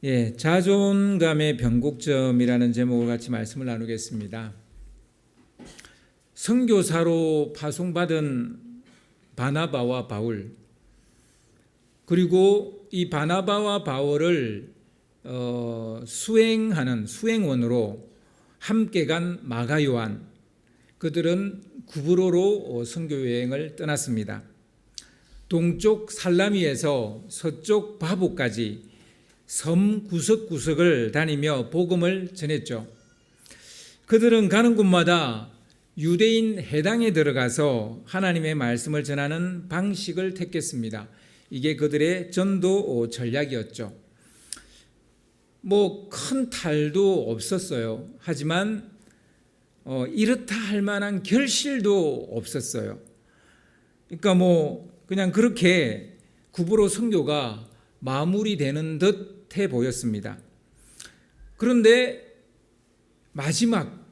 자존감의 변곡점이라는 제목을 같이 말씀을 나누겠습니다. 선교사로 파송받은 바나바와 바울, 그리고 이 바나바와 바울을 수행하는 수행원으로 함께 간 마가 요한, 그들은 구브로로 선교여행을 떠났습니다. 동쪽 살라미에서 서쪽 바보까지 섬 구석구석을 다니며 복음을 전했죠. 그들은 가는 곳마다 유대인 해당에 들어가서 하나님의 말씀을 전하는 방식을 택했습니다. 이게 그들의 전도 전략이었죠. 큰 탈도 없었어요. 하지만 이렇다 할 만한 결실도 없었어요. 그러니까 그냥 그렇게 구브로 선교가 마무리되는 듯 해 보였습니다. 그런데 마지막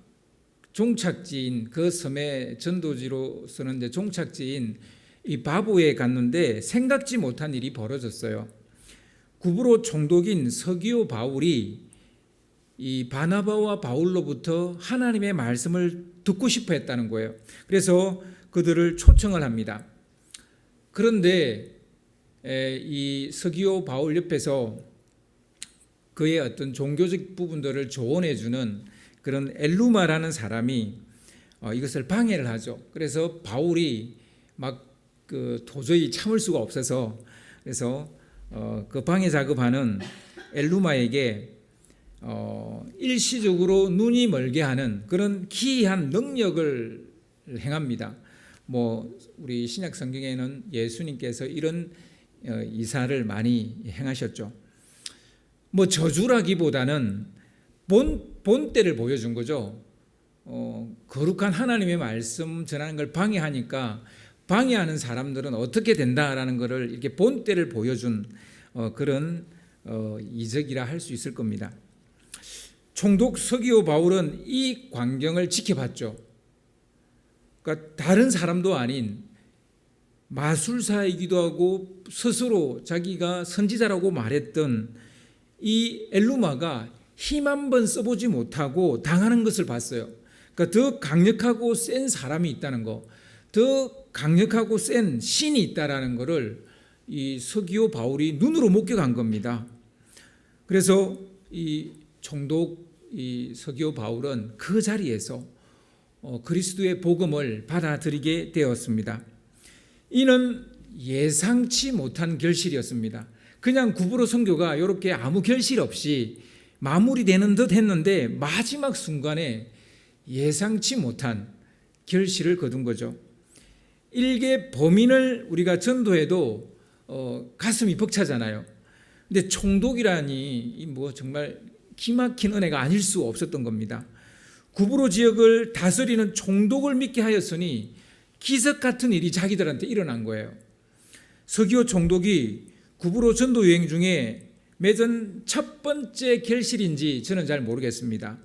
종착지인 그 섬의 전도지로서는 이제 종착지인 이 바보에 갔는데 생각지 못한 일이 벌어졌어요. 구브로 총독인 서기오 바울이 이 바나바와 바울로부터 하나님의 말씀을 듣고 싶어 했다는 거예요. 그래서 그들을 초청을 합니다. 그런데 이 서기오 바울 옆에서 그의 어떤 종교적 부분들을 조언해 주는 그런 엘루마라는 사람이 이것을 방해를 하죠. 그래서 바울이 도저히 참을 수가 없어서 그래서 그 방해 작업하는 엘루마에게 일시적으로 눈이 멀게 하는 그런 기이한 능력을 행합니다. 우리 신약 성경에는 예수님께서 이런 이사를 많이 행하셨죠. 저주라기보다는 본때를 보여준 거죠. 거룩한 하나님의 말씀 전하는 걸 방해하니까 방해하는 사람들은 어떻게 된다라는 것을 이렇게 본때를 보여준 그런 이적이라 할 수 있을 겁니다. 총독 서기오 바울은 이 광경을 지켜봤죠. 그러니까 다른 사람도 아닌 마술사이기도 하고 스스로 자기가 선지자라고 말했던 이 엘루마가 힘 한 번 써보지 못하고 당하는 것을 봤어요. 그러니까 더 강력하고 센 사람이 있다는 거, 더 강력하고 센 신이 있다라는 것을 이 서기오 바울이 눈으로 목격한 겁니다. 그래서 이 총독 이 서기오 바울은 그 자리에서 그리스도의 복음을 받아들이게 되었습니다. 이는 예상치 못한 결실이었습니다. 그냥 구브로 선교가 이렇게 아무 결실 없이 마무리되는 듯 했는데 마지막 순간에 예상치 못한 결실을 거둔 거죠. 일개 범인을 우리가 전도해도 가슴이 벅차잖아요. 근데 총독이라니 정말 기막힌 은혜가 아닐 수 없었던 겁니다. 구브로 지역을 다스리는 총독을 믿게 하였으니 기적 같은 일이 자기들한테 일어난 거예요. 서기오 총독이 구브로 전도 여행 중에 맺은 첫 번째 결실인지 저는 잘 모르겠습니다.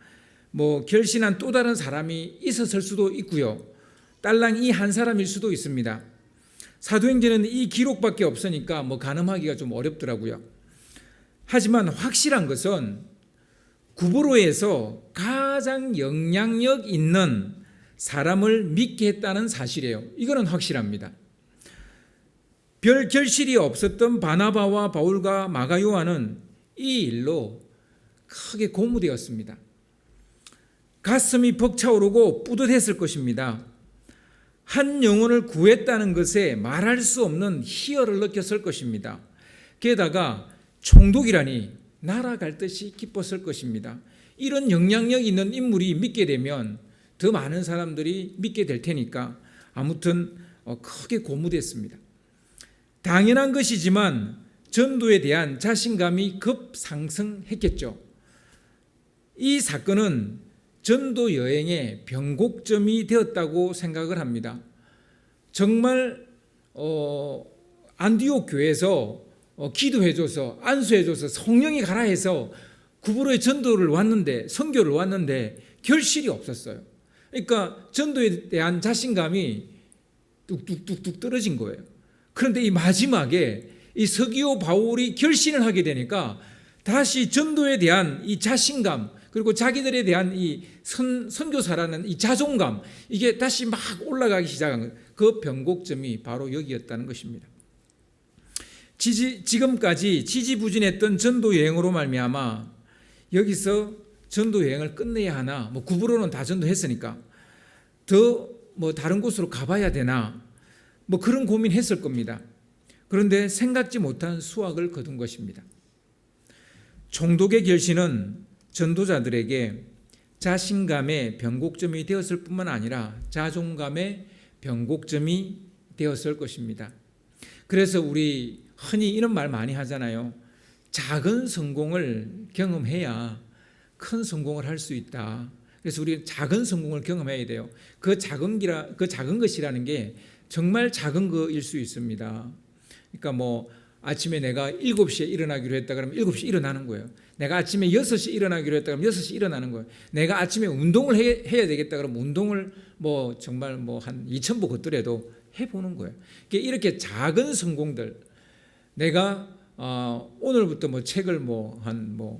결실한 또 다른 사람이 있었을 수도 있고요. 딸랑 이 한 사람일 수도 있습니다. 사도행전에는 이 기록밖에 없으니까 가늠하기가 좀 어렵더라고요. 하지만 확실한 것은 구브로에서 가장 영향력 있는 사람을 믿게 했다는 사실이에요. 이거는 확실합니다. 별 결실이 없었던 바나바와 바울과 마가 요한은 이 일로 크게 고무되었습니다. 가슴이 벅차오르고 뿌듯했을 것입니다. 한 영혼을 구했다는 것에 말할 수 없는 희열을 느꼈을 것입니다. 게다가 총독이라니 날아갈 듯이 기뻤을 것입니다. 이런 영향력 있는 인물이 믿게 되면 더 많은 사람들이 믿게 될 테니까 아무튼 크게 고무됐습니다. 당연한 것이지만 전도에 대한 자신감이 급상승했겠죠. 이 사건은 전도 여행의 변곡점이 되었다고 생각을 합니다. 정말 안디옥 교회에서 기도해줘서 안수해줘서 성령이 가라 해서 구브로의 전도를 왔는데 선교를 왔는데 결실이 없었어요. 그러니까 전도에 대한 자신감이 뚝뚝뚝뚝 떨어진 거예요. 그런데 이 마지막에 이 서기오 바울이 결신을 하게 되니까 다시 전도에 대한 이 자신감, 그리고 자기들에 대한 이 선교사라는 이 자존감, 이게 다시 막 올라가기 시작한 그 변곡점이 바로 여기였다는 것입니다. 지금까지 지지부진했던 전도 여행으로 말미암아 여기서 전도 여행을 끝내야 하나, 뭐 구부로는 다 전도했으니까 더 뭐 다른 곳으로 가봐야 되나, 뭐 그런 고민했을 겁니다. 그런데 생각지 못한 수확을 거둔 것입니다. 총독의 결신은 전도자들에게 자신감의 변곡점이 되었을 뿐만 아니라 자존감의 변곡점이 되었을 것입니다. 그래서 우리 흔히 이런 말 많이 하잖아요. 작은 성공을 경험해야 큰 성공을 할 수 있다. 그래서 우리 작은 성공을 경험해야 돼요. 그 작은 것이라는 게 정말 작은 거일 수 있습니다. 그러니까 뭐 아침에 내가 7시에 일어나기로 했다 그러면 7시에 일어나는 거예요. 내가 아침에 6시에 일어나기로 했다 그러면 6시에 일어나는 거예요. 내가 아침에 운동을 해야 되겠다 그러면 운동을 뭐 정말 뭐 한 2,000보 걷더라도 해보는 거예요. 이렇게 작은 성공들, 내가 오늘부터 뭐 책을 한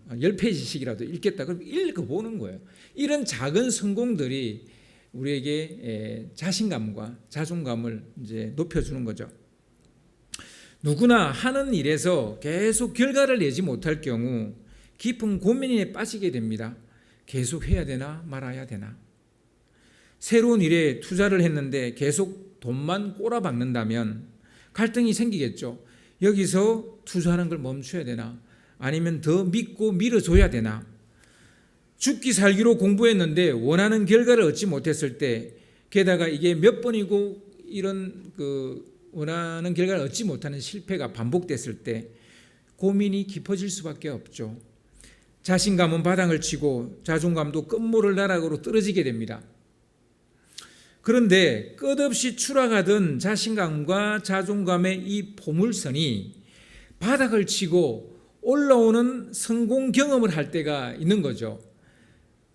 10페이지씩이라도 읽겠다 그러면 읽어보는 거예요. 이런 작은 성공들이 우리에게 자신감과 자존감을 이제 높여주는 거죠. 누구나 하는 일에서 계속 결과를 내지 못할 경우 깊은 고민에 빠지게 됩니다. 계속 해야 되나 말아야 되나. 새로운 일에 투자를 했는데 계속 돈만 꼬라박는다면 갈등이 생기겠죠. 여기서 투자하는 걸 멈춰야 되나, 아니면 더 믿고 밀어줘야 되나. 죽기 살기로 공부했는데 원하는 결과를 얻지 못했을 때, 게다가 이게 몇 번이고 이런 원하는 결과를 얻지 못하는 실패가 반복됐을 때 고민이 깊어질 수밖에 없죠. 자신감은 바닥을 치고 자존감도 끝모를 나락으로 떨어지게 됩니다. 그런데 끝없이 추락하던 자신감과 자존감의 이 포물선이 바닥을 치고 올라오는 성공 경험을 할 때가 있는 거죠.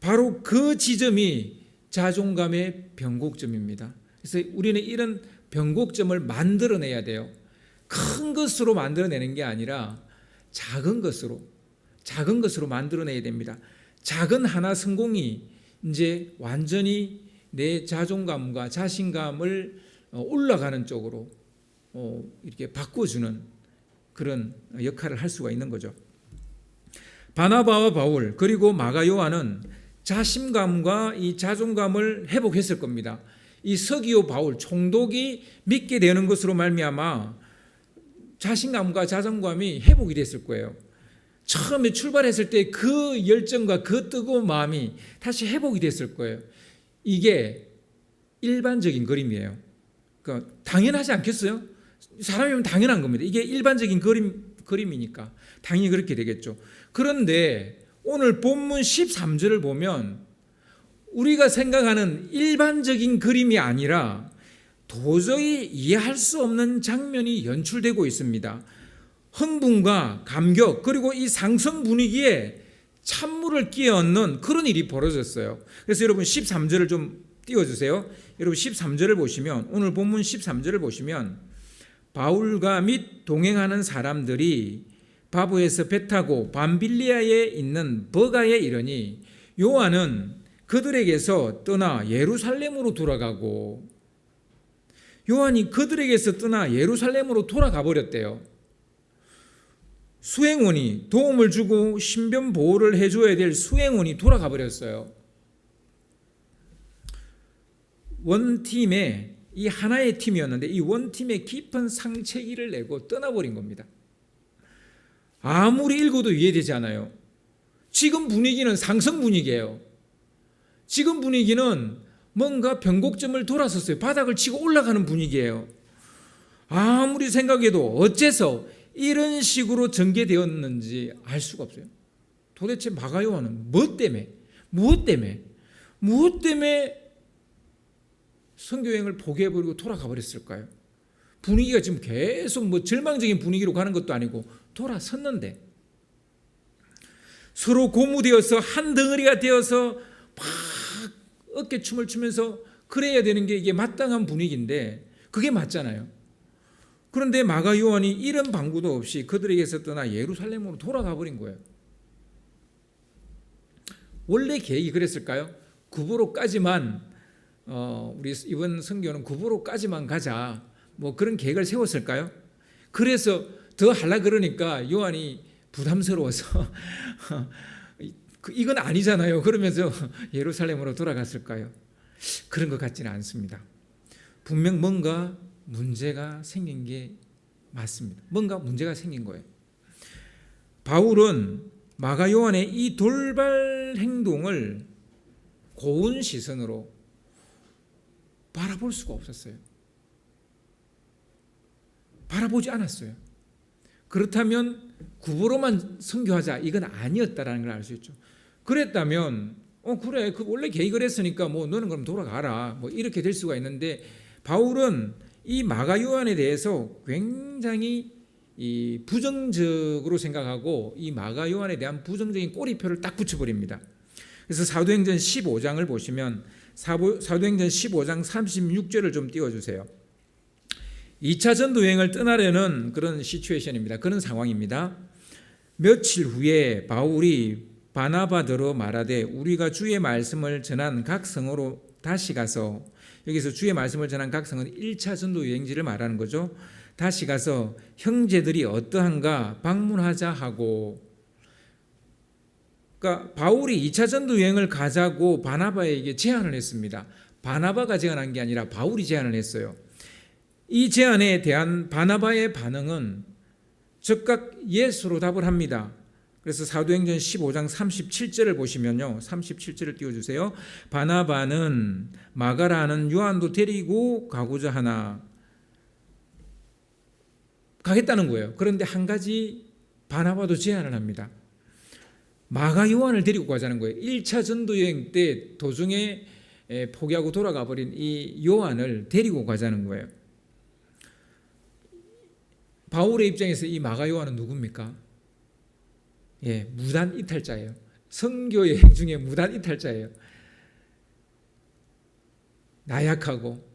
바로 그 지점이 자존감의 변곡점입니다. 그래서 우리는 이런 변곡점을 만들어내야 돼요. 큰 것으로 만들어내는 게 아니라 작은 것으로 만들어내야 됩니다. 작은 하나 성공이 이제 완전히 내 자존감과 자신감을 올라가는 쪽으로 이렇게 바꿔주는 그런 역할을 할 수가 있는 거죠. 바나바와 바울 그리고 마가 요한은 자신감과 이 자존감을 회복했을 겁니다. 이 서기오 바울 총독이 믿게 되는 것으로 말미암아 자신감과 자존감이 회복이 됐을 거예요. 처음에 출발했을 때 그 열정과 그 뜨거운 마음이 다시 회복이 됐을 거예요. 이게 일반적인 그림이에요. 그러니까 당연하지 않겠어요? 사람이면 당연한 겁니다. 이게 일반적인 그림이니까 당연히 그렇게 되겠죠. 그런데 오늘 본문 13절을 보면 우리가 생각하는 일반적인 그림이 아니라 도저히 이해할 수 없는 장면이 연출되고 있습니다. 흥분과 감격 그리고 이 상승 분위기에 찬물을 끼얹는 그런 일이 벌어졌어요. 그래서 여러분 13절을 좀 띄워주세요. 여러분 13절을 보시면, 오늘 본문 13절을 보시면 바울과 및 동행하는 사람들이 바보에서 배 타고 밤빌리아에 있는 버가에 이르니 요한은 그들에게서 떠나 예루살렘으로 돌아가고, 요한이 그들에게서 떠나 예루살렘으로 돌아가 버렸대요. 수행원이 도움을 주고 신변 보호를 해줘야 될 수행원이 돌아가 버렸어요. 원팀의 이 하나의 팀이었는데 이 원팀의 깊은 상체기를 내고 떠나버린 겁니다. 아무리 읽어도 이해되지 않아요. 지금 분위기는 상승 분위기예요. 지금 분위기는 뭔가 변곡점을 돌아섰어요. 바닥을 치고 올라가는 분위기예요. 아무리 생각해도 어째서 이런 식으로 전개되었는지 알 수가 없어요. 도대체 마가 요한은 무엇 때문에 선교여행을 포기해버리고 돌아가 버렸을까요? 분위기가 지금 계속 절망적인 분위기로 가는 것도 아니고 돌아섰는데, 서로 고무되어서 한 덩어리가 되어서 막 어깨춤을 추면서 그래야 되는 게 이게 마땅한 분위기인데 그게 맞잖아요. 그런데 마가 요한이 이런 방구도 없이 그들에게서 떠나 예루살렘으로 돌아가 버린 거예요. 원래 계획이 그랬을까요? 구부로까지만 우리 이번 선교는 구부로까지만 가자, 뭐 그런 계획을 세웠을까요? 그래서 더 하려 그러니까 요한이 부담스러워서 이건 아니잖아요. 그러면서 예루살렘으로 돌아갔을까요? 그런 것 같지는 않습니다. 분명 뭔가 문제가 생긴 게 맞습니다. 뭔가 문제가 생긴 거예요. 바울은 마가 요한의 이 돌발 행동을 고운 시선으로 바라볼 수가 없었어요. 바라보지 않았어요. 그렇다면 구보로만 선교하자, 이건 아니었다라는 걸 알 수 있죠. 그랬다면 그래, 그 원래 계획을 했으니까 뭐 너는 그럼 돌아가라, 뭐 이렇게 될 수가 있는데, 바울은 이 마가 요한에 대해서 굉장히 이 부정적으로 생각하고 이 마가 요한에 대한 부정적인 꼬리표를 딱 붙여버립니다. 그래서 사도행전 15장을 보시면 사도행전 15장 36절을 좀 띄워주세요. 2차 전도 여행을 떠나려는 그런 시츄에이션입니다. 그런 상황입니다. 며칠 후에 바울이 바나바더러 말하되 우리가 주의 말씀을 전한 각 성으로 다시 가서, 여기서 주의 말씀을 전한 각 성은 1차 전도 여행지를 말하는 거죠. 다시 가서 형제들이 어떠한가 방문하자 하고, 그러니까 바울이 2차 전도 여행을 가자고 바나바에게 제안을 했습니다. 바나바가 제안한 게 아니라 바울이 제안을 했어요. 이 제안에 대한 바나바의 반응은 즉각 예수로 답을 합니다. 그래서 사도행전 15장 37절을 보시면요, 37절을 띄워주세요. 바나바는 마가라는 요한도 데리고 가고자 하나, 가겠다는 거예요. 그런데 한 가지 바나바도 제안을 합니다. 마가 요한을 데리고 가자는 거예요. 1차 전도 여행 때 도중에 포기하고 돌아가 버린 이 요한을 데리고 가자는 거예요. 바울의 입장에서 이 마가 요한은 누굽니까? 무단 이탈자예요. 선교 여행 중에 무단 이탈자예요. 나약하고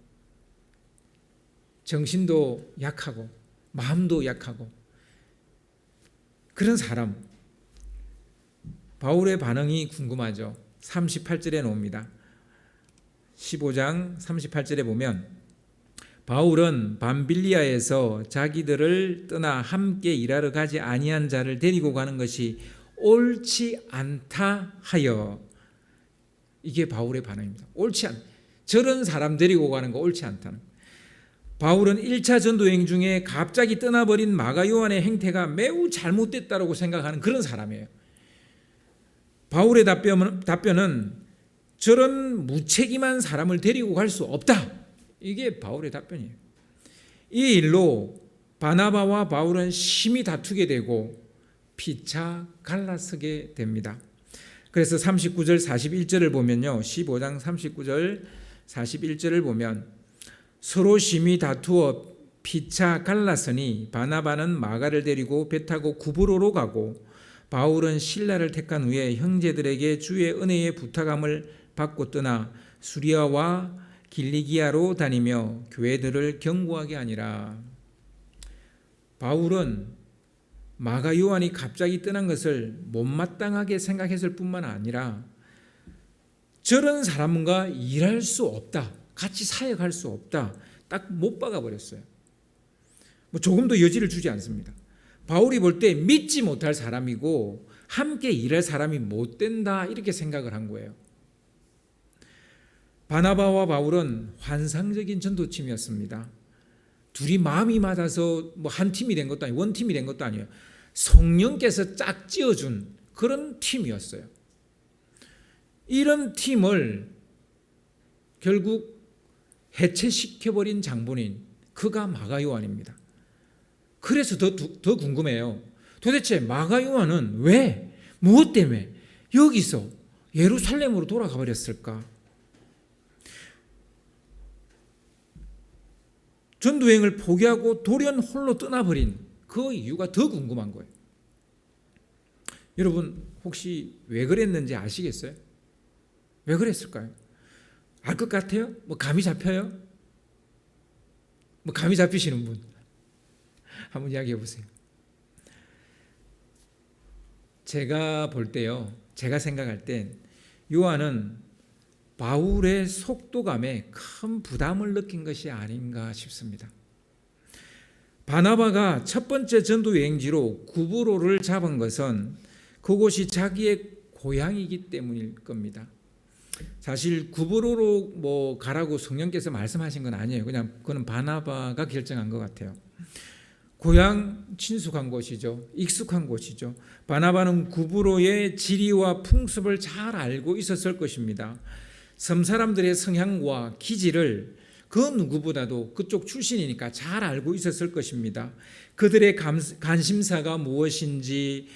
정신도 약하고 마음도 약하고 그런 사람. 바울의 반응이 궁금하죠. 38절에 나옵니다. 15장 38절에 보면 바울은 밤빌리아에서 자기들을 떠나 함께 일하러 가지 아니한 자를 데리고 가는 것이 옳지 않다 하여, 이게 바울의 반응입니다. 옳지 않, 저런 사람 데리고 가는 거 옳지 않다는. 바울은 1차 전도 여행 중에 갑자기 떠나버린 마가 요한의 행태가 매우 잘못됐다고 생각하는 그런 사람이에요. 바울의 답변은 저런 무책임한 사람을 데리고 갈 수 없다. 이게 바울의 답변이에요. 이 일로 바나바와 바울은 심히 다투게 되고 피차 갈라서게 됩니다. 그래서 39절 41절을 보면요, 15장 39절 41절을 보면 서로 심히 다투어 피차 갈라서니 바나바는 마가를 데리고 배 타고 구브로로 가고 바울은 실라를 택한 후에 형제들에게 주의 은혜의 부탁함을 받고 떠나 수리아와 길리기아로 다니며 교회들을 경고하게 하니라. 바울은 마가 요한이 갑자기 떠난 것을 못마땅하게 생각했을 뿐만 아니라 저런 사람과 일할 수 없다, 같이 사역할 수 없다, 딱 못 박아 버렸어요. 뭐 조금도 여지를 주지 않습니다. 바울이 볼 때 믿지 못할 사람이고 함께 일할 사람이 못 된다, 이렇게 생각을 한 거예요. 바나바와 바울은 환상적인 전도팀이었습니다. 둘이 마음이 맞아서 뭐 한 팀이 된 것도 아니고 원팀이 된 것도 아니에요. 성령께서 짝지어준 그런 팀이었어요. 이런 팀을 결국 해체시켜버린 장본인, 그가 마가 요한입니다. 그래서 더 궁금해요. 도대체 마가 요한은 왜, 무엇 때문에 여기서 예루살렘으로 돌아가 버렸을까? 전도여행을 포기하고 돌연 홀로 떠나버린 그 이유가 더 궁금한 거예요. 여러분 혹시 왜 그랬는지 아시겠어요? 왜 그랬을까요? 알 것 같아요? 뭐 감이 잡혀요? 뭐 감이 잡히시는 분? 한번 이야기해 보세요. 제가 볼 때요, 제가 생각할 땐 요한은 바울의 속도감에 큰 부담을 느낀 것이 아닌가 싶습니다. 바나바가 첫 번째 전도 여행지로 구브로를 잡은 것은 그곳이 자기의 고향이기 때문일 겁니다. 사실 구브로로 가라고 성령께서 말씀하신 건 아니에요. 그냥 그건 바나바가 결정한 것 같아요. 고향 친숙한 곳이죠. 익숙한 곳이죠. 바나바는 구브로의 지리와 풍습을 잘 알고 있었을 것입니다. 섬 사람들의 성향과 기질을 그 누구보다도 그쪽 출신이니까 잘 알고 있었을 것입니다. 그들의 관심사가 무엇인지,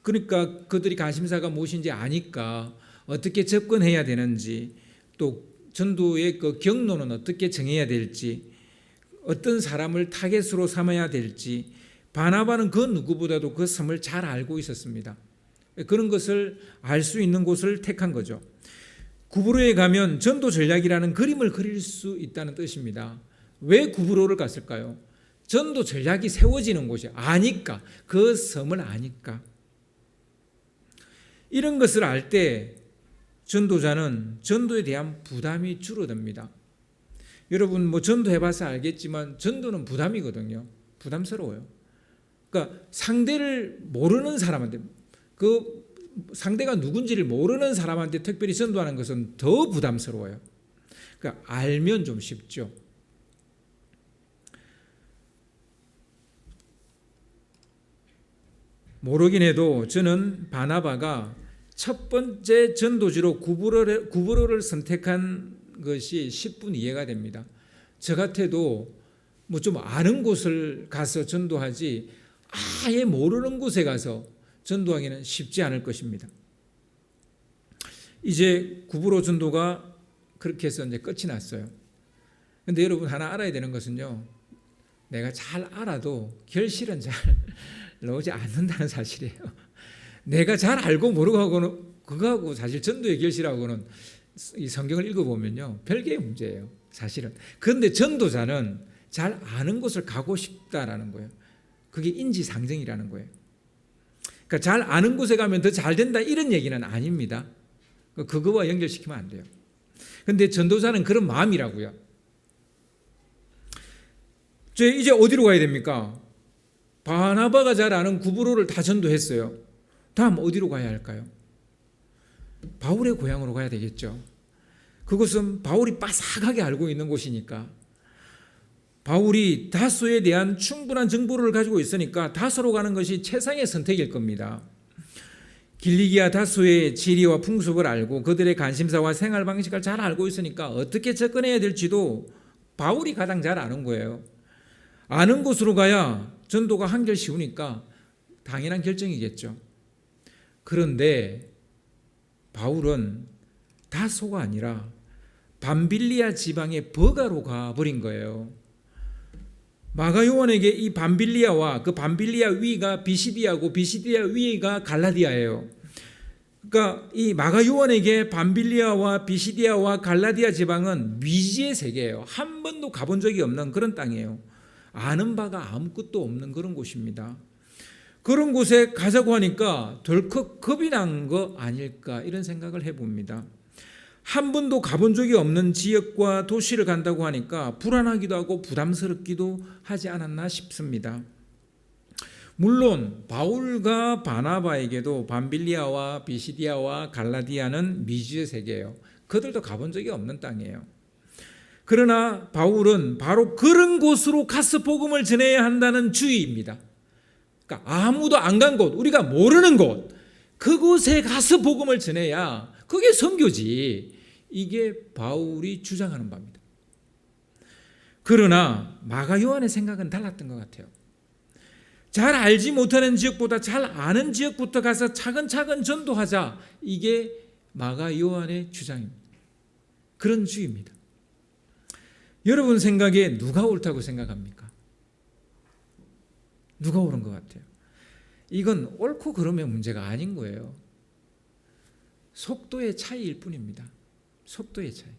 그러니까 그들이 관심사가 무엇인지 아니까 어떻게 접근해야 되는지, 또 전도의 그 경로는 어떻게 정해야 될지, 어떤 사람을 타겟으로 삼아야 될지, 바나바는 그 누구보다도 그 섬을 잘 알고 있었습니다. 그런 것을 알 수 있는 곳을 택한 거죠. 구브로에 가면 전도 전략이라는 그림을 그릴 수 있다는 뜻입니다. 왜 구브로를 갔을까요? 전도 전략이 세워지는 곳이 아니까, 그 섬을 아니까. 이런 것을 알 때 전도자는 전도에 대한 부담이 줄어듭니다. 여러분 전도해봐서 알겠지만 전도는 부담이거든요. 부담스러워요. 그러니까 상대를 모르는 사람한테, 그 상대가 누군지를 모르는 사람한테 특별히 전도하는 것은 더 부담스러워요. 그러니까 알면 좀 쉽죠. 모르긴 해도 저는 바나바가 첫 번째 전도지로 구브로를 선택한 것이 10분 이해가 됩니다. 저 같아도 좀 아는 곳을 가서 전도하지 아예 모르는 곳에 가서 전도하기는 쉽지 않을 것입니다. 이제 구브로 전도가 그렇게 해서 이제 끝이 났어요. 그런데 여러분 하나 알아야 되는 것은요, 내가 잘 알아도 결실은 잘 나오지 않는다는 사실이에요. 내가 잘 알고 모르고 하고는 그거하고 사실 전도의 결실하고는 이 성경을 읽어보면요 별개의 문제예요, 사실은. 그런데 전도자는 잘 아는 곳을 가고 싶다라는 거예요. 그게 인지상정이라는 거예요. 그러니까 잘 아는 곳에 가면 더 잘 된다 이런 얘기는 아닙니다. 그거와 연결시키면 안 돼요. 그런데 전도자는 그런 마음이라고요. 이제 어디로 가야 됩니까? 바나바가 잘 아는 구브로를 다 전도했어요. 다음 어디로 가야 할까요? 바울의 고향으로 가야 되겠죠. 그것은 바울이 빠삭하게 알고 있는 곳이니까. 바울이 다소에 대한 충분한 정보를 가지고 있으니까 다소로 가는 것이 최상의 선택일 겁니다. 길리기아 다소의 지리와 풍습을 알고 그들의 관심사와 생활 방식을 잘 알고 있으니까 어떻게 접근해야 될지도 바울이 가장 잘 아는 거예요. 아는 곳으로 가야 전도가 한결 쉬우니까 당연한 결정이겠죠. 그런데 바울은 다소가 아니라 밤빌리아 지방의 버가로 가버린 거예요. 마가 요한에게 이 밤빌리아와 그 밤빌리아 위가 비시디아고 비시디아 위가 갈라디아예요. 그러니까 이 마가 요한에게 밤빌리아와 비시디아와 갈라디아 지방은 미지의 세계예요. 한 번도 가본 적이 없는 그런 땅이에요. 아는 바가 아무것도 없는 그런 곳입니다. 그런 곳에 가자고 하니까 덜컥 겁이 난 거 아닐까 이런 생각을 해봅니다. 한 번도 가본 적이 없는 지역과 도시를 간다고 하니까 불안하기도 하고 부담스럽기도 하지 않았나 싶습니다. 물론 바울과 바나바에게도 밤빌리아와 비시디아와 갈라디아는 미지의 세계예요. 그들도 가본 적이 없는 땅이에요. 그러나 바울은 바로 그런 곳으로 가서 복음을 전해야 한다는 주의입니다. 그러니까 아무도 안 간 곳, 우리가 모르는 곳, 그곳에 가서 복음을 전해야 그게 선교지. 이게 바울이 주장하는 바입니다. 그러나 마가 요한의 생각은 달랐던 것 같아요. 잘 알지 못하는 지역보다 잘 아는 지역부터 가서 차근차근 전도하자. 이게 마가 요한의 주장입니다. 그런 주의입니다. 여러분 생각에 누가 옳다고 생각합니까? 누가 옳은 것 같아요? 이건 옳고 그름의 문제가 아닌 거예요. 속도의 차이일 뿐입니다. 속도의 차이.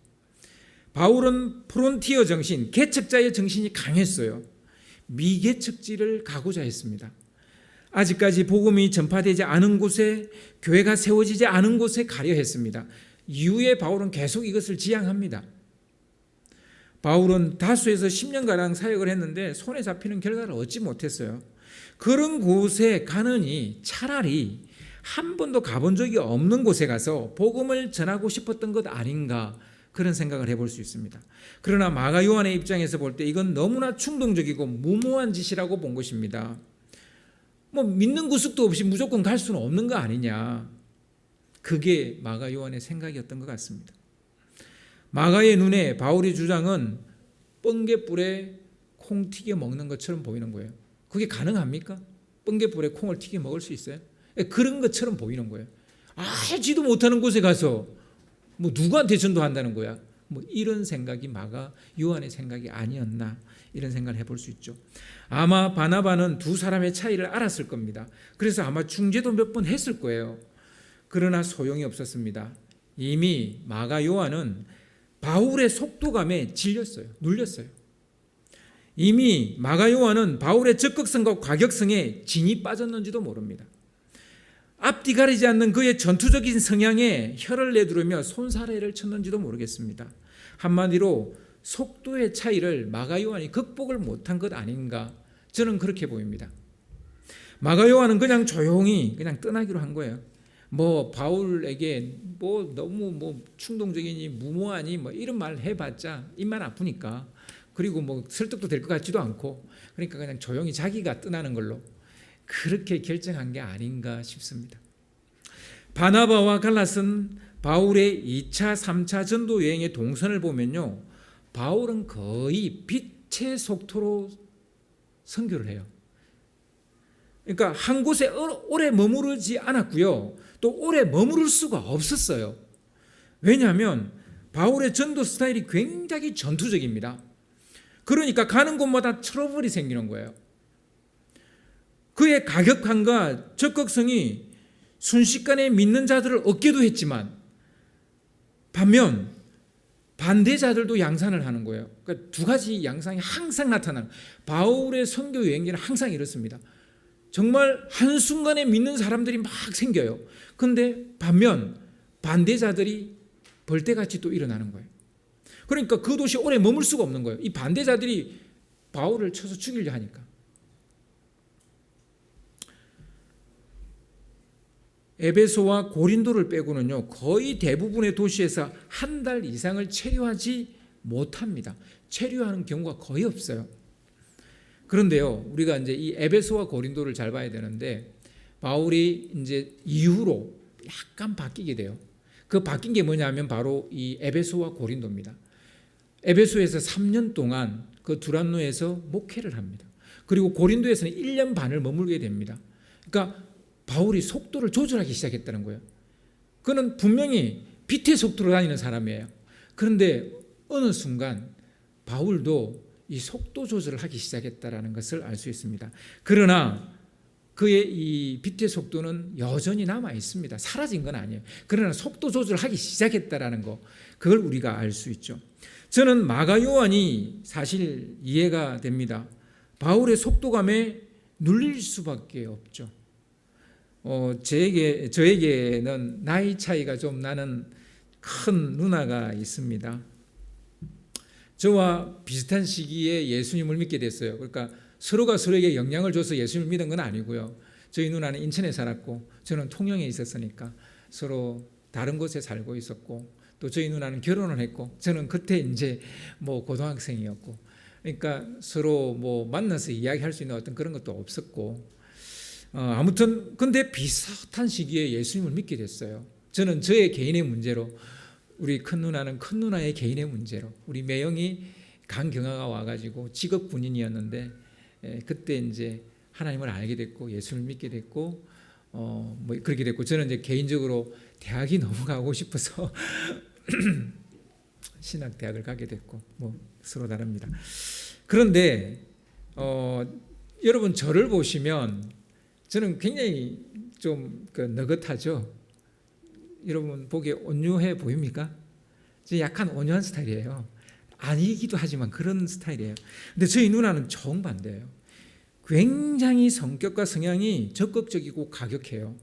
바울은 프론티어 정신, 개척자의 정신이 강했어요. 미개척지를 가고자 했습니다. 아직까지 복음이 전파되지 않은 곳에, 교회가 세워지지 않은 곳에 가려 했습니다. 이후에 바울은 계속 이것을 지향합니다. 바울은 다수에서 10년가량 사역을 했는데 손에 잡히는 결과를 얻지 못했어요. 그런 곳에 가느니 차라리 한 번도 가본 적이 없는 곳에 가서 복음을 전하고 싶었던 것 아닌가, 그런 생각을 해볼 수 있습니다. 그러나 마가 요한의 입장에서 볼 때 이건 너무나 충동적이고 무모한 짓이라고 본 것입니다. 믿는 구석도 없이 무조건 갈 수는 없는 거 아니냐, 그게 마가 요한의 생각이었던 것 같습니다. 마가의 눈에 바울의 주장은 뻥개불에 콩 튀겨 먹는 것처럼 보이는 거예요. 그게 가능합니까? 뻥개불에 콩을 튀겨 먹을 수 있어요? 그런 것처럼 보이는 거예요. 알지도 못하는 곳에 가서 누구한테 전도한다는 거야? 이런 생각이 마가 요한의 생각이 아니었나, 이런 생각을 해볼 수 있죠. 아마 바나바는 두 사람의 차이를 알았을 겁니다. 그래서 아마 중재도 몇 번 했을 거예요. 그러나 소용이 없었습니다. 이미 마가 요한은 바울의 속도감에 질렸어요. 눌렸어요. 이미 마가 요한은 바울의 적극성과 과격성에 진이 빠졌는지도 모릅니다. 앞뒤 가리지 않는 그의 전투적인 성향에 혀를 내두르며 손사래를 쳤는지도 모르겠습니다. 한마디로 속도의 차이를 마가 요한이 극복을 못한 것 아닌가, 저는 그렇게 보입니다. 마가 요한은 그냥 조용히 그냥 떠나기로 한 거예요. 바울에게 너무 충동적이니 무모하니 이런 말 해봤자 입만 아프니까, 그리고 설득도 될 것 같지도 않고, 그러니까 그냥 조용히 자기가 떠나는 걸로 그렇게 결정한 게 아닌가 싶습니다. 바나바와 갈라스는 바울의 2차, 3차 전도 여행의 동선을 보면요, 바울은 거의 빛의 속도로 선교를 해요. 그러니까 한 곳에 오래 머무르지 않았고요, 또 오래 머무를 수가 없었어요. 왜냐하면 바울의 전도 스타일이 굉장히 전투적입니다. 그러니까 가는 곳마다 트러블이 생기는 거예요. 그의 가격함과 적극성이 순식간에 믿는 자들을 얻기도 했지만, 반면 반대자들도 양산을 하는 거예요. 그러니까 두 가지 양상이 항상 나타나는, 바울의 선교 여행기는 항상 이렇습니다. 정말 한순간에 믿는 사람들이 막 생겨요. 그런데 반면 반대자들이 벌떼같이 또 일어나는 거예요. 그러니까 그 도시 오래 머물 수가 없는 거예요. 이 반대자들이 바울을 쳐서 죽이려 하니까. 에베소와 고린도를 빼고는요, 거의 대부분의 도시에서 한 달 이상을 체류하지 못합니다. 체류하는 경우가 거의 없어요. 그런데요, 우리가 이제 이 에베소와 고린도를 잘 봐야 되는데, 바울이 이제 이후로 약간 바뀌게 돼요. 그 바뀐 게 뭐냐면 바로 이 에베소와 고린도입니다. 에베소에서 3년 동안 그 두란노에서 목회를 합니다. 그리고 고린도에서는 1년 반을 머물게 됩니다. 그러니까 바울이 속도를 조절하기 시작했다는 거예요. 그는 분명히 빛의 속도로 다니는 사람이에요. 그런데 어느 순간 바울도 이 속도 조절을 하기 시작했다는 것을 알 수 있습니다. 그러나 그의 이 빛의 속도는 여전히 남아 있습니다. 사라진 건 아니에요. 그러나 속도 조절을 하기 시작했다는 거, 그걸 우리가 알 수 있죠. 저는 마가 요한이 사실 이해가 됩니다. 바울의 속도감에 눌릴 수밖에 없죠. 저에게는 나이 차이가 좀 나는 큰 누나가 있습니다. 저와 비슷한 시기에 예수님을 믿게 됐어요. 그러니까 서로가 서로에게 영향을 줘서 예수님을 믿은 건 아니고요. 저희 누나는 인천에 살았고 저는 통영에 있었으니까 서로 다른 곳에 살고 있었고, 또 저희 누나는 결혼을 했고 저는 그때 이제 고등학생이었고, 그러니까 서로 만나서 이야기할 수 있는 어떤 그런 것도 없었고, 아무튼 근데 비슷한 시기에 예수님을 믿게 됐어요. 저는 저의 개인의 문제로, 우리 큰 누나는 큰 누나의 개인의 문제로, 우리 매형이 간경화가 와가지고 직업 군인이었는데 그때 이제 하나님을 알게 됐고 예수를 믿게 됐고 그렇게 됐고, 저는 이제 개인적으로 대학이 너무 가고 싶어서 신학대학을 가게 됐고 서로 다릅니다. 그런데 여러분 저를 보시면 저는 굉장히 좀 너긋하죠. 여러분 보기에 온유해 보입니까? 저 약간 온유한 스타일이에요. 아니기도 하지만 그런 스타일이에요. 근데 저희 누나는 정반대예요. 굉장히 성격과 성향이 적극적이고 가격해요.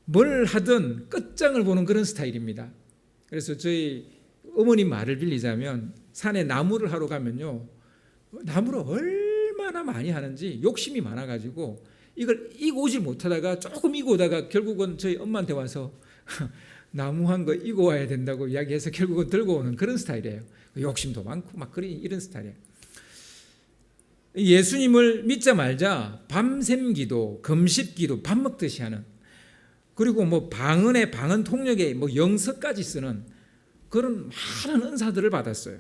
뭘 하든 끝장을 보는 그런 스타일입니다. 그래서 저희 어머니 말을 빌리자면 산에 나무를 하러 가면요, 나무를 얼마나 많이 하는지 욕심이 많아가지고 이걸 이고 오질 못하다가 조금 이고 오다가 결국은 저희 엄마한테 와서 나무 한 거 이고 와야 된다고 이야기해서 결국은 들고 오는 그런 스타일이에요. 욕심도 많고 막 이런 스타일이에요. 예수님을 믿자 말자 밤샘 기도, 금식 기도, 밥 먹듯이 하는, 그리고 뭐 방언에 방언 통역에 뭐 영서까지 쓰는 그런 많은 은사들을 받았어요.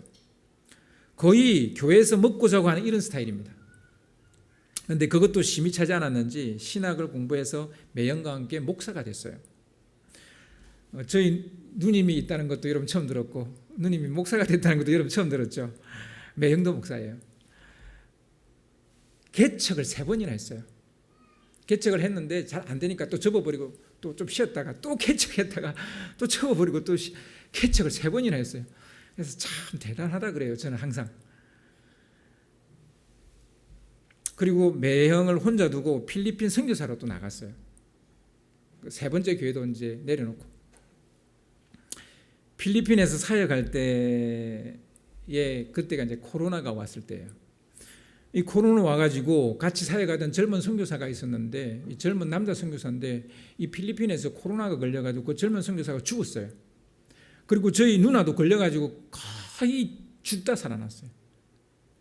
거의 교회에서 먹고 자고 하는 이런 스타일입니다. 그런데 그것도 심히 차지 않았는지 신학을 공부해서 매형과 함께 목사가 됐어요. 저희 누님이 있다는 것도 여러분 처음 들었고, 누님이 목사가 됐다는 것도 여러분 처음 들었죠. 매형도 목사예요. 개척을 3번이나 했어요. 개척을 했는데 잘 안 되니까 또 접어버리고 또 좀 쉬었다가 또 개척했다가 또 접어버리고 또 개척을 3번이나 했어요. 그래서 참 대단하다 그래요, 저는 항상. 그리고 매형을 혼자 두고 필리핀 선교사로 또 나갔어요. 3번째 교회도 이제 내려놓고. 필리핀에서 사역할 때에 그때가 이제 코로나가 왔을 때예요. 이 코로나 와가지고 같이 사역하던 젊은 선교사가 있었는데, 이 젊은 남자 선교사인데 이 필리핀에서 코로나가 걸려가지고 그 젊은 선교사가 죽었어요. 그리고 저희 누나도 걸려가지고 거의 죽다 살아났어요.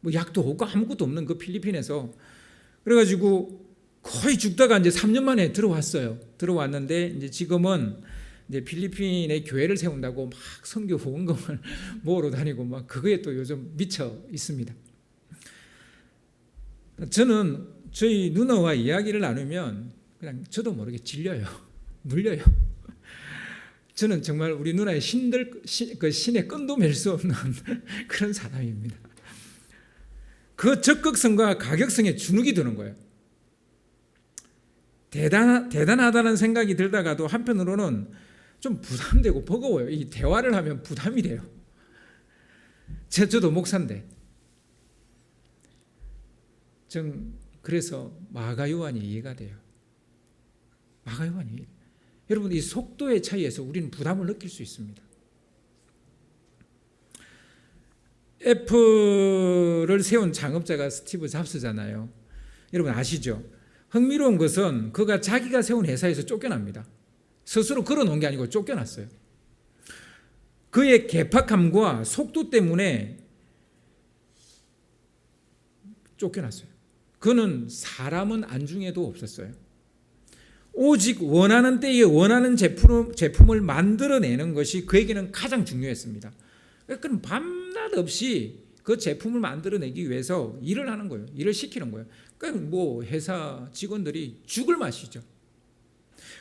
뭐 약도 없고 아무것도 없는 그 필리핀에서. 그래가지고 거의 죽다가 이제 3년 만에 들어왔어요. 들어왔는데 이제 지금은 이제 필리핀에 교회를 세운다고 막 선교 후원금을 모으러 다니고 막 그거에 또 요즘 미쳐 있습니다. 저는 저희 누나와 이야기를 나누면 그냥 저도 모르게 질려요. 눌려요. 저는 정말 우리 누나의 신의 끈도 맬 수 없는 그런 사람입니다. 그 적극성과 가격성에 주눅이 드는 거예요. 대단하다는 생각이 들다가도 한편으로는 좀 부담되고 버거워요. 이 대화를 하면 부담이 돼요. 저도 목사인데. 그래서 마가요한이 이해가 돼요. 마가요한이. 여러분, 이 속도의 차이에서 우리는 부담을 느낄 수 있습니다. 애플을 세운 창업자가 스티브 잡스잖아요. 여러분 아시죠? 흥미로운 것은 그가 자기가 세운 회사에서 쫓겨납니다. 스스로 걸어놓은 게 아니고 쫓겨났어요. 그의 개팍함과 속도 때문에 쫓겨났어요. 그는 사람은 안중에도 없었어요. 오직 원하는 때에 원하는 제품을 만들어내는 것이 그에게는 가장 중요했습니다. 그럼 밤낮 없이 그 제품을 만들어내기 위해서 일을 하는 거예요. 일을 시키는 거예요. 그러니까 뭐 회사 직원들이 죽을 맛이죠.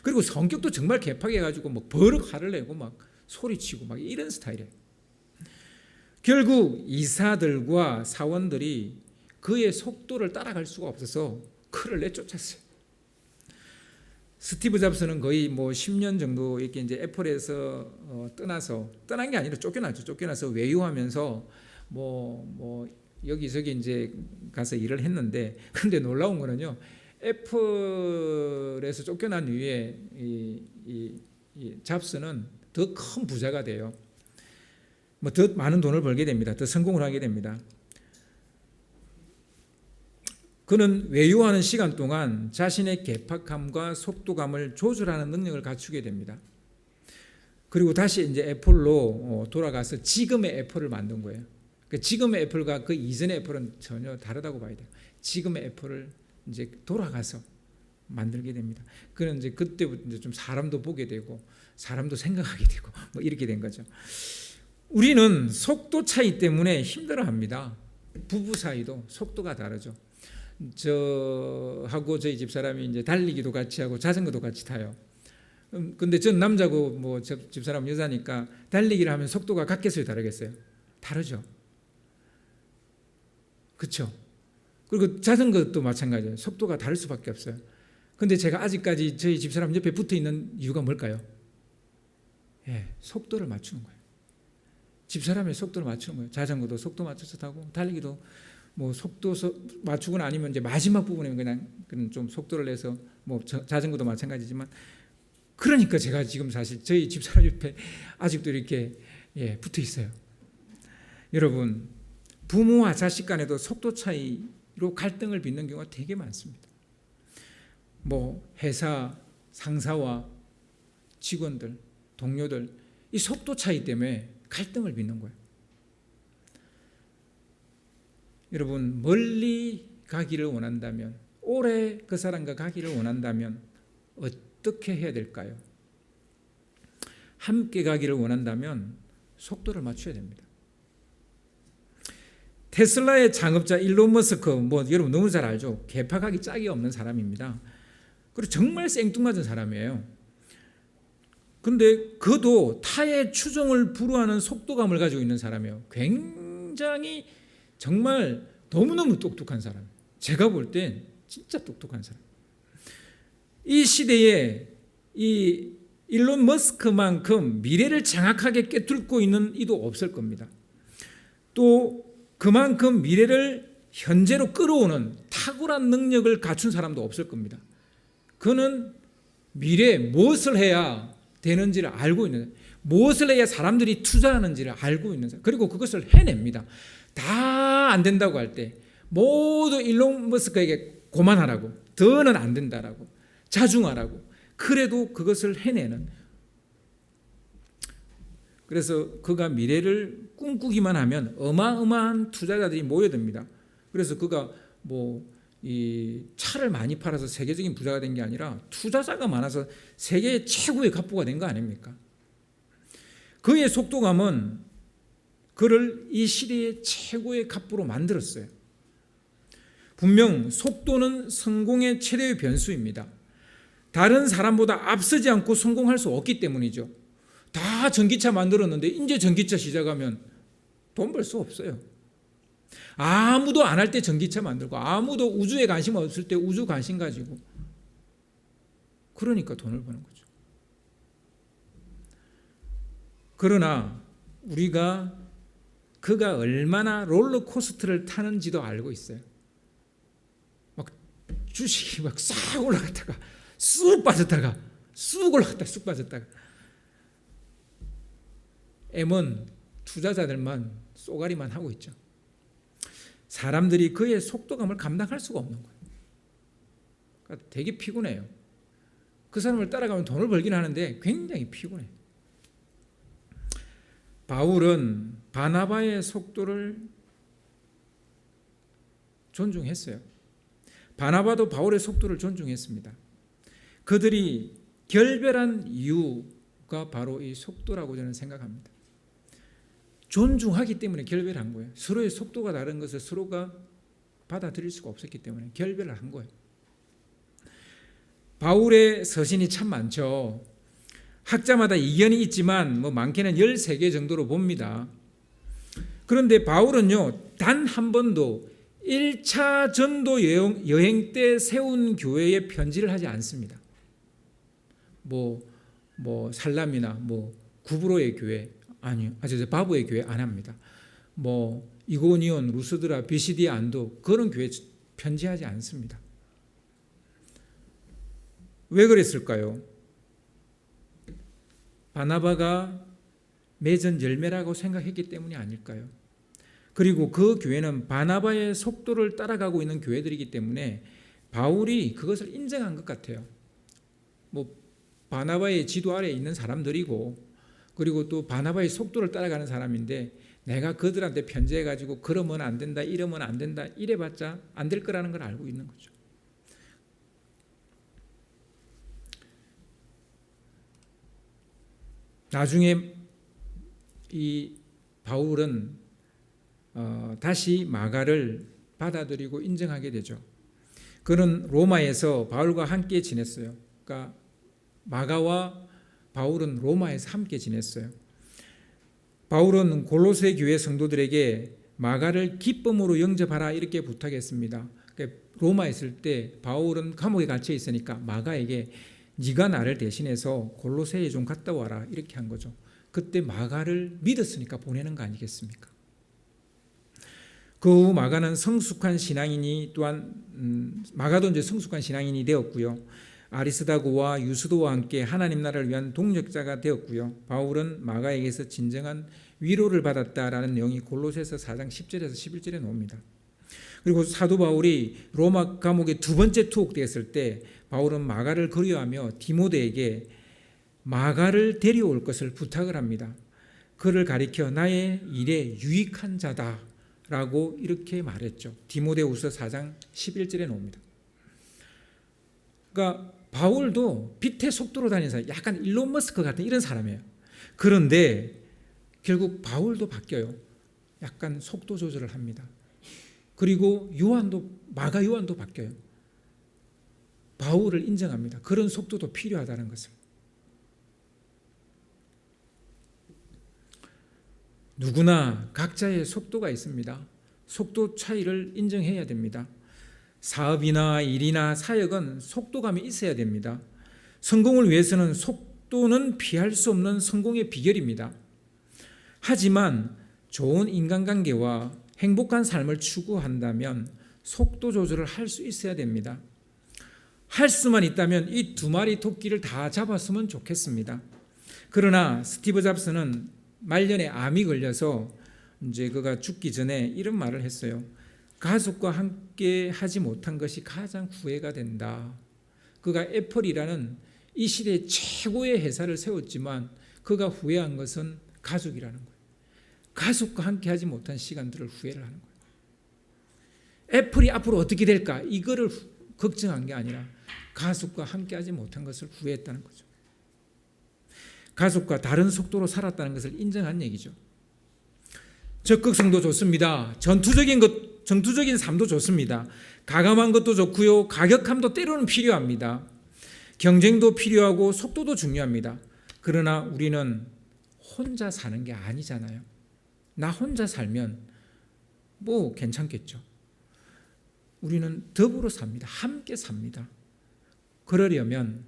그리고 성격도 정말 개팍해가지고 뭐 버럭 화를 내고 막 소리치고 막 이런 스타일이에요. 결국 이사들과 사원들이 그의 속도를 따라갈 수가 없어서 그를 내쫓았어요. 스티브 잡스는 거의 뭐 10년 정도 이렇게 이제 애플에서 떠난 게 아니라 쫓겨났죠. 쫓겨나서 외유하면서 뭐 여기저기 이제 가서 일을 했는데, 근데 놀라운 거는요, 애플에서 쫓겨난 이후에 이 잡스는 더 큰 부자가 돼요. 뭐 더 많은 돈을 벌게 됩니다. 더 성공을 하게 됩니다. 그는 외유하는 시간 동안 자신의 개팍함과 속도감을 조절하는 능력을 갖추게 됩니다. 그리고 다시 이제 애플로 돌아가서 지금의 애플을 만든 거예요. 지금의 애플과 그 이전의 애플은 전혀 다르다고 봐야 돼요. 지금의 애플을 이제 돌아가서 만들게 됩니다. 그는 이제 그때부터 이제 좀 사람도 보게 되고 사람도 생각하게 되고 뭐 이렇게 된 거죠. 우리는 속도 차이 때문에 힘들어합니다. 부부 사이도 속도가 다르죠. 저하고 저희 집사람이 이제 달리기도 같이 하고 자전거도 같이 타요. 근데 전 남자고 뭐 집사람 여자니까 달리기를 하면 속도가 같겠어요, 다르겠어요? 다르죠. 그렇죠. 그리고 자전거도 마찬가지예요. 속도가 다를 수밖에 없어요. 근데 제가 아직까지 저희 집사람 옆에 붙어 있는 이유가 뭘까요? 속도를 맞추는 거예요. 집사람의 속도를 맞추는 거예요. 자전거도 속도 맞춰서 타고 달리기도 뭐 속도 맞추거나 아니면 이제 마지막 부분에 그냥 좀 속도를 내서 뭐 자전거도 마찬가지지만 그러니까 제가 지금 사실 저희 집사람 옆에 아직도 이렇게 붙어 있어요. 여러분, 부모와 자식 간에도 속도 차이로 갈등을 빚는 경우가 되게 많습니다. 뭐 회사 상사와 직원들, 동료들 이 속도 차이 때문에 갈등을 빚는 거예요. 여러분, 멀리 가기를 원한다면, 오래 그 사람과 가기를 원한다면 어떻게 해야 될까요? 함께 가기를 원한다면 속도를 맞춰야 됩니다. 테슬라의 창업자 일론 머스크, 뭐 여러분 너무 잘 알죠? 개파각이 짝이 없는 사람입니다. 그리고 정말 생뚱맞은 사람이에요. 근데 그도 타의 추종을 불허하는 속도감을 가지고 있는 사람이에요. 굉장히 정말 너무너무 똑똑한 사람. 제가 볼 땐 진짜 똑똑한 사람. 이 시대에 이 일론 머스크만큼 미래를 정확하게 꿰뚫고 있는 이도 없을 겁니다. 또 그만큼 미래를 현재로 끌어오는 탁월한 능력을 갖춘 사람도 없을 겁니다. 그는 미래에 무엇을 해야 되는지를 알고 있는, 무엇을 해야 사람들이 투자하는지를 알고 있는 사람. 그리고 그것을 해냅니다. 다 안 된다고 할 때 모두 일론 머스크에게 고만하라고, 더는 안 된다라고, 자중하라고. 그래도 그것을 해내는. 그래서 그가 미래를 꿈꾸기만 하면 어마어마한 투자자들이 모여듭니다. 그래서 그가 뭐 이 차를 많이 팔아서 세계적인 부자가 된 게 아니라 투자자가 많아서 세계 최고의 갑부가 된 거 아닙니까? 그의 속도감은 그를 이 시대의 최고의 갑부로 만들었어요. 분명 속도는 성공의 최대의 변수입니다. 다른 사람보다 앞서지 않고 성공할 수 없기 때문이죠. 다 전기차 만들었는데 이제 전기차 시작하면 돈 벌 수 없어요. 아무도 안 할 때 전기차 만들고, 아무도 우주에 관심 없을 때 우주 관심 가지고, 그러니까 돈을 버는 거죠. 그러나 우리가 그가 얼마나 롤러코스터를 타는지도 알고 있어요. 막 주식이 막 싹 올라갔다가 쑥 빠졌다가 쑥 올라갔다가 쑥 빠졌다가. M은 투자자들만 쏘가리만 하고 있죠. 사람들이 그의 속도감을 감당할 수가 없는 거예요. 그러니까 되게 피곤해요. 그 사람을 따라가면 돈을 벌긴 하는데 굉장히 피곤해요. 바울은 바나바의 속도를 존중했어요. 바나바도 바울의 속도를 존중했습니다. 그들이 결별한 이유가 바로 이 속도라고 저는 생각합니다. 존중하기 때문에 결별한 거예요. 서로의 속도가 다른 것을 서로가 받아들일 수가 없었기 때문에 결별을 한 거예요. 바울의 서신이 참 많죠. 학자마다 이견이 있지만 뭐 많게는 13개 정도로 봅니다. 그런데 바울은요, 단 한 번도 1차 전도 여행 때 세운 교회에 편지를 하지 않습니다. 뭐 살람이나 뭐 구브로의 교회, 아니요, 바보의 교회 안 합니다. 뭐 이고니온, 루스드라, 비시디아, 안도 그런 교회 편지하지 않습니다. 왜 그랬을까요? 바나바가 맺은 열매라고 생각했기 때문이 아닐까요? 그리고 그 교회는 바나바의 속도를 따라가고 있는 교회들이기 때문에 바울이 그것을 인정한 것 같아요. 뭐 바나바의 지도 아래에 있는 사람들이고, 그리고 또 바나바의 속도를 따라가는 사람인데 내가 그들한테 편지해가지고 그러면 안 된다, 이러면 안 된다, 이래봤자 안 될 거라는 걸 알고 있는 거죠. 나중에 이 바울은 다시 마가를 받아들이고 인정하게 되죠. 그는 로마에서 바울과 함께 지냈어요. 그러니까 마가와 바울은 로마에서 함께 지냈어요. 바울은 골로새 교회 성도들에게 마가를 기쁨으로 영접하라 이렇게 부탁했습니다. 그러니까 로마에 있을 때 바울은 감옥에 갇혀 있으니까 마가에게 네가 나를 대신해서 골로새에 좀 갔다 와라 이렇게 한 거죠. 그때 마가를 믿었으니까 보내는 거 아니겠습니까? 그 후 마가는 성숙한 신앙인이 또한 마가도 이제 성숙한 신앙인이 되었고요. 아리스다고와 유스도와 함께 하나님 나라를 위한 동력자가 되었고요. 바울은 마가에게서 진정한 위로를 받았다라는 내용이 골로새서 4장 10절에서 11절에 나옵니다. 그리고 사도 바울이 로마 감옥에 두 번째 투옥되었을 때 바울은 마가를 그리워하며 디모데에게 마가를 데려올 것을 부탁을 합니다. 그를 가리켜 나의 일에 유익한 자다라고 이렇게 말했죠. 디모데후서 4장 11절에 나옵니다. 그러니까 바울도 빛의 속도로 다니는 사람, 약간 일론 머스크 같은 이런 사람이에요. 그런데 결국 바울도 바뀌어요. 약간 속도 조절을 합니다. 그리고 마가 요한도 바뀌어요. 바울을 인정합니다. 그런 속도도 필요하다는 것을. 누구나 각자의 속도가 있습니다. 속도 차이를 인정해야 됩니다. 사업이나 일이나 사역은 속도감이 있어야 됩니다. 성공을 위해서는 속도는 피할 수 없는 성공의 비결입니다. 하지만 좋은 인간관계와 행복한 삶을 추구한다면 속도 조절을 할 수 있어야 됩니다. 할 수만 있다면 이 두 마리 토끼를 다 잡았으면 좋겠습니다. 그러나 스티브 잡스는 말년에 암이 걸려서 이제 그가 죽기 전에 이런 말을 했어요. 가족과 함께 하지 못한 것이 가장 후회가 된다. 그가 애플이라는 이 시대의 최고의 회사를 세웠지만 그가 후회한 것은 가족이라는 거예요. 가족과 함께 하지 못한 시간들을 후회를 하는 거예요. 애플이 앞으로 어떻게 될까? 이거를 걱정한 게 아니라 가족과 함께 하지 못한 것을 후회했다는 거죠. 가족과 다른 속도로 살았다는 것을 인정한 얘기죠. 적극성도 좋습니다. 전투적인 삶도 좋습니다. 가감한 것도 좋고요. 가격함도 때로는 필요합니다. 경쟁도 필요하고 속도도 중요합니다. 그러나 우리는 혼자 사는 게 아니잖아요. 나 혼자 살면 뭐 괜찮겠죠. 우리는 더불어 삽니다. 함께 삽니다. 그러려면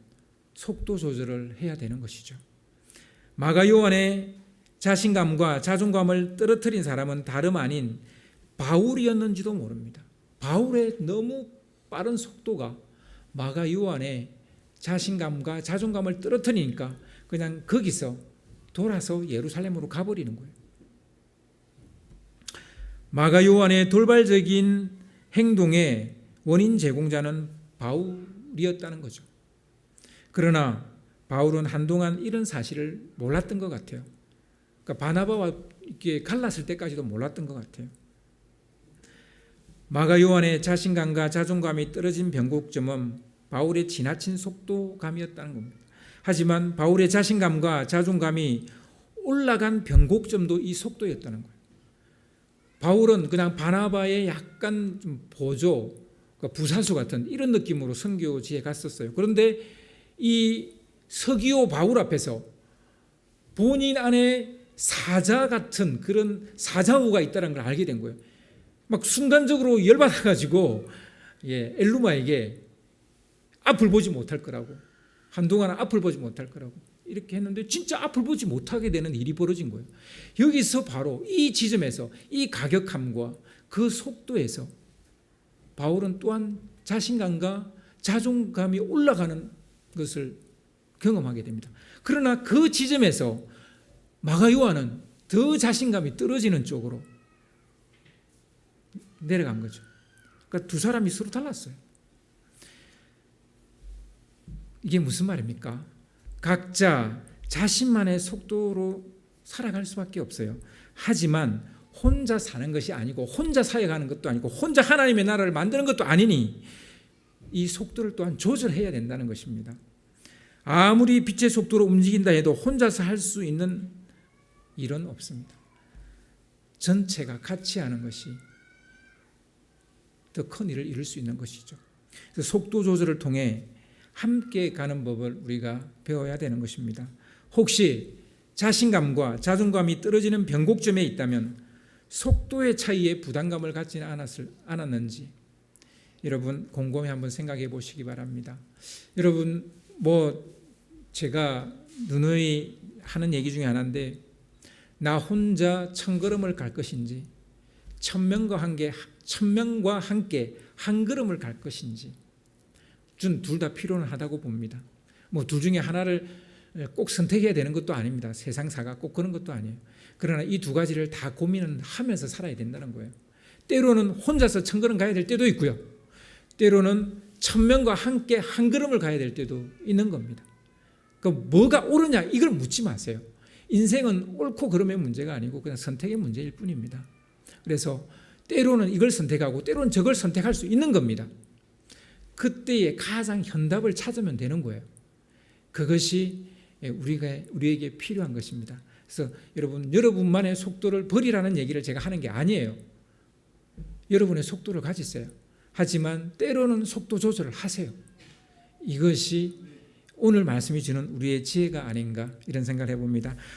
속도 조절을 해야 되는 것이죠. 마가 요한의 자신감과 자존감을 떨어뜨린 사람은 다름 아닌 바울이었는지도 모릅니다. 바울의 너무 빠른 속도가 마가 요한의 자신감과 자존감을 떨어뜨리니까 그냥 거기서 돌아서 예루살렘으로 가버리는 거예요. 마가 요한의 돌발적인 행동의 원인 제공자는 바울이었다는 거죠. 그러나 바울은 한동안 이런 사실을 몰랐던 것 같아요. 그러니까 바나바와 이렇게 갈랐을 때까지도 몰랐던 것 같아요. 마가 요한의 자신감과 자존감이 떨어진 변곡점은 바울의 지나친 속도감이었다는 겁니다. 하지만 바울의 자신감과 자존감이 올라간 변곡점도 이 속도였다는 거예요. 바울은 그냥 바나바의 약간 좀 보조, 그러니까 부사수 같은 이런 느낌으로 선교지에 갔었어요. 그런데 이 서기오 바울 앞에서 본인 안에 사자 같은 그런 사자우가 있다는 걸 알게 된 거예요. 막 순간적으로 열받아가지고 엘루마에게 앞을 보지 못할 거라고, 한동안 앞을 보지 못할 거라고 이렇게 했는데 진짜 앞을 보지 못하게 되는 일이 벌어진 거예요. 여기서 바로 이 지점에서 이 가격함과 그 속도에서 바울은 또한 자신감과 자존감이 올라가는 것을 경험하게 됩니다. 그러나 그 지점에서 마가 요한은 더 자신감이 떨어지는 쪽으로 내려간 거죠. 그러니까 두 사람이 서로 달랐어요. 이게 무슨 말입니까? 각자 자신만의 속도로 살아갈 수밖에 없어요. 하지만 혼자 사는 것이 아니고 혼자 사역하는 것도 아니고 혼자 하나님의 나라를 만드는 것도 아니니 이 속도를 또한 조절해야 된다는 것입니다. 아무리 빛의 속도로 움직인다 해도 혼자서 할 수 있는 일은 없습니다. 전체가 같이 하는 것이 더 큰 일을 이룰 수 있는 것이죠. 그래서 속도 조절을 통해 함께 가는 법을 우리가 배워야 되는 것입니다. 혹시 자신감과 자존감이 떨어지는 변곡점에 있다면 속도의 차이에 부담감을 갖지는 않았는지 여러분 곰곰이 한번 생각해 보시기 바랍니다. 여러분 제가 누누이 하는 얘기 중에 하나인데 나 혼자 천걸음을 갈 것인지 천명과 함께 한 걸음을 갈 것인지, 저는 둘 다 필요는 하다고 봅니다. 뭐 둘 중에 하나를 꼭 선택해야 되는 것도 아닙니다. 세상사가 꼭 그런 것도 아니에요. 그러나 이 두 가지를 다 고민은 하면서 살아야 된다는 거예요. 때로는 혼자서 천걸음 가야 될 때도 있고요. 때로는 천명과 함께 한 걸음을 가야 될 때도 있는 겁니다. 그러니까 뭐가 옳으냐 이걸 묻지 마세요. 인생은 옳고 그름의 문제가 아니고 그냥 선택의 문제일 뿐입니다. 그래서 때로는 이걸 선택하고 때로는 저걸 선택할 수 있는 겁니다. 그때의 가장 현답을 찾으면 되는 거예요. 그것이 우리에게 필요한 것입니다. 그래서 여러분만의 속도를 버리라는 얘기를 제가 하는 게 아니에요. 여러분의 속도를 가지세요. 하지만 때로는 속도 조절을 하세요. 이것이 오늘 말씀이 주는 우리의 지혜가 아닌가 이런 생각을 해봅니다.